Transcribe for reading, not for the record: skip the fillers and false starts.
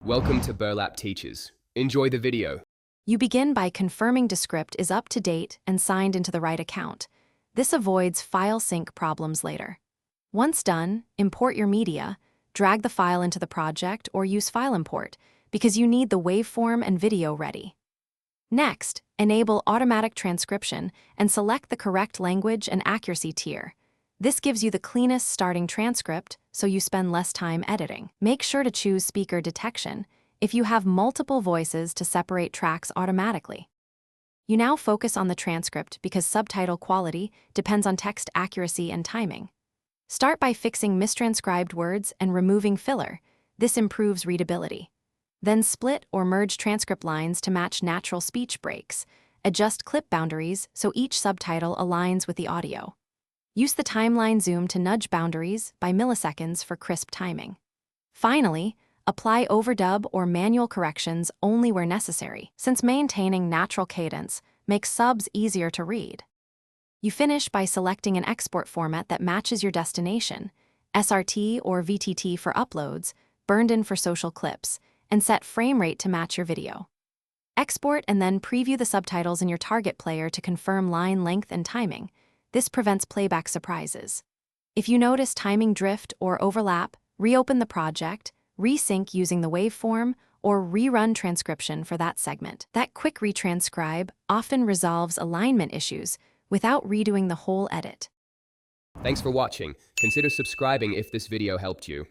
Welcome to Burlap Teachers. Enjoy the video. You begin by confirming Descript is up to date and signed into the right account. This avoids file sync problems later. Once done, import your media, drag the file into the project, or use File Import, because you need the waveform and video ready. Next, enable automatic transcription and select the correct language and accuracy tier. This gives you the cleanest starting transcript, so you spend less time editing. Make sure to choose speaker detection if you have multiple voices to separate tracks automatically. You now focus on the transcript because subtitle quality depends on text accuracy and timing. Start by fixing mistranscribed words and removing filler. This improves readability. Then split or merge transcript lines to match natural speech breaks. Adjust clip boundaries so each subtitle aligns with the audio. Use the timeline zoom to nudge boundaries by milliseconds for crisp timing. Finally, apply overdub or manual corrections only where necessary, since maintaining natural cadence makes subs easier to read. You finish by selecting an export format that matches your destination, SRT or VTT for uploads, burned in for social clips, and set frame rate to match your video. Export and then preview the subtitles in your target player to confirm line length and timing. This prevents playback surprises. If you notice timing drift or overlap, reopen the project, resync using the waveform, or rerun transcription for that segment. That quick retranscribe often resolves alignment issues without redoing the whole edit. Thanks for watching. Consider subscribing if this video helped you.